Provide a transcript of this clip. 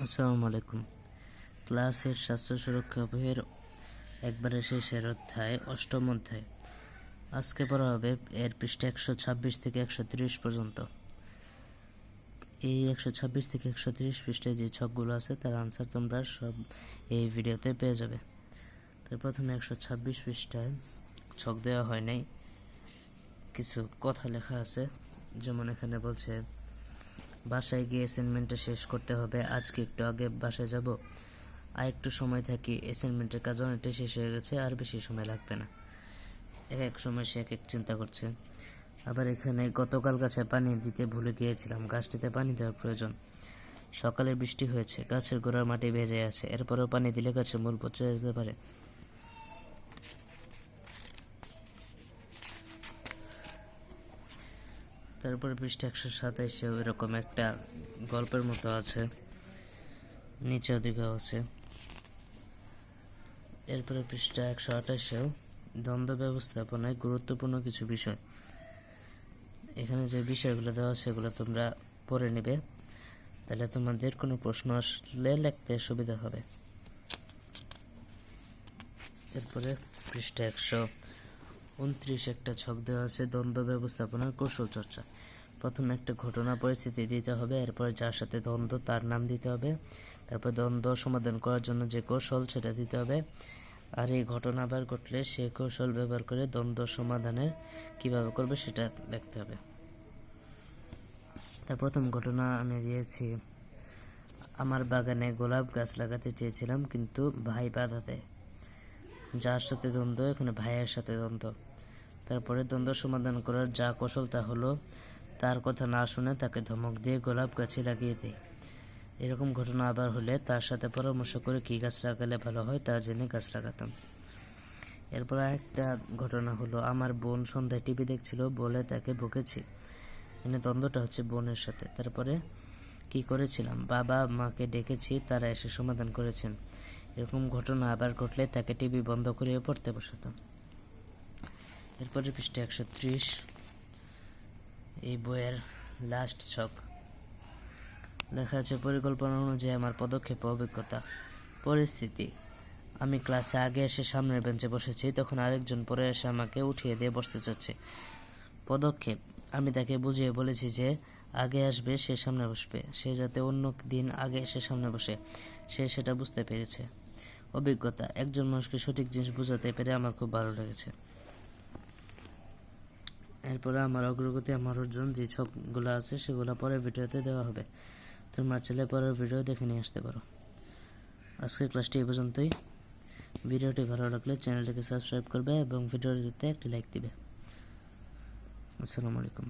আসসালামু আলাইকুম। ক্লাসের স্বাস্থ্য সুরক্ষা বইয়ের একবারে শেষের অধ্যায়, অষ্টম অধ্যায়। আজকে পড়া হবে এর পৃষ্ঠা 126 থেকে 130 পর্যন্ত। এই 126 থেকে 130 পৃষ্ঠায় যে ছকগুলো আছে তার আনসার তোমরা সব এই ভিডিওতে পেয়ে যাবে। তো প্রথমে 126 পৃষ্ঠায় ছক দেওয়া হয় নাই, কিছু কথা লেখা আছে। যেমন এখানে বলছে বাসায় গিয়ে অ্যাসাইনমেন্টটা শেষ করতে হবে, আজকে একটু আগে বাসায় যাব, আর একটু সময় থাকি, অ্যাসাইনমেন্টের কাজ অনেকটাই শেষ হয়ে গেছে, আর বেশি সময় লাগবে না। এক সময় সে এক চিন্তা করছে। আবার এখানে গতকাল গাছে পানি দিতে ভুলে গিয়েছিলাম, গাছটিতে পানি দেওয়ার প্রয়োজন। সকালে বৃষ্টি হয়েছে, গাছের গোড়ার মাটি ভেজে আছে, এরপরেও পানি দিলে গাছের মূল পচে যেতে পারে। তারপরে পৃষ্ঠা 127 এরকম একটা গল্পের মতো আছে, নিচেও দিকেও আছে। এরপরে পৃষ্ঠা 128 দ্বন্দ্ব ব্যবস্থাপনায় গুরুত্বপূর্ণ কিছু বিষয়। এখানে যে বিষয়গুলো দেওয়া সেগুলো তোমরা পড়ে নেবে, তাহলে তোমাদের কোনো প্রশ্ন আসলে লিখতে সুবিধা হবে। এরপরে পৃষ্ঠা 129 একটা ছক দেওয়া আছে, দ্বন্দ্ব ব্যবস্থাপনার কৌশল চর্চা। প্রথমে একটা ঘটনা পরিস্থিতি দিতে হবে, এরপর যার সাথে দ্বন্দ্ব তার নাম দিতে হবে, তারপর দ্বন্দ্ব সমাধান করার জন্য যে কৌশল সেটা দিতে হবে, আর এই ঘটনা আবার ঘটলে সে কৌশল ব্যবহার করে দ্বন্দ্ব সমাধানের কিভাবে করবে সেটা লিখতে হবে। তার প্রথম ঘটনা আমি দিয়েছি, আমার বাগানে গোলাপ গাছ লাগাতে চেয়েছিলাম কিন্তু ভাই বাধা দেয়। যার সাথে দ্বন্দ্ব, এখানে ভাইয়ের সাথে দ্বন্দ্ব। তারপরে দ্বন্দ্ব সমাধান করার যা কৌশল তা হলো তার কথা না শুনে তাকে ধমক দিয়ে গোলাপ গাছে লাগিয়ে দেয়। এরকম ঘটনা আবার হলে তার সাথে পরামর্শ করে কী গাছ লাগালে ভালো হয় তা জেনে গাছ লাগাতাম। এরপর আরেকটা ঘটনা হলো, আমার বোন সন্ধ্যায় টিভি দেখছিল বলে তাকে বকেছি। এখানে দ্বন্দ্বটা হচ্ছে বোনের সাথে। তারপরে কি করেছিলাম, বাবা মাকে ডেকেছি, তারা এসে সমাধান করেছেন। এরকম ঘটনা আবার ঘটলে তাকে টিভি বন্ধ করে পড়তে বসাতাম। এরপরে পৃষ্ঠা 130 এই বইয়ের লাস্ট ছক লেখা আছে, পরিকল্পনা অনুযায়ী আমার পদক্ষেপ ও অভিজ্ঞতা। পরিস্থিতি, আমি ক্লাসে আগে এসে সামনের বেঞ্চে বসেছি, তখন আরেকজন পরে এসে আমাকে উঠিয়ে দিয়ে বসতে চাচ্ছে। পদক্ষেপ, আমি তাকে বুঝিয়ে বলেছি যে আগে আসবে সে সামনে বসবে, সে যাতে অন্য দিন আগে এসে সামনে বসে, সে সেটা বুঝতে পেরেছে। অভিজ্ঞতা, একজন মানুষকে সঠিক জিনিস বোঝাতে পেরে আমার খুব ভালো লেগেছে। এরপরে আমার অগ্রগতি, আমার অর্জন, যে ছকগুলো আছে সেগুলো পরের ভিডিওতে দেওয়া হবে, তোমরা চাইলে পরের ভিডিও দেখে নিয়ে আসতে পারো। আজকের ক্লাসটি এই পর্যন্তই। ভিডিওটি ভালো লাগলে চ্যানেলটিকে সাবস্ক্রাইব করবে এবং ভিডিওটিতে একটি লাইক দিবে। আসসালামু আলাইকুম।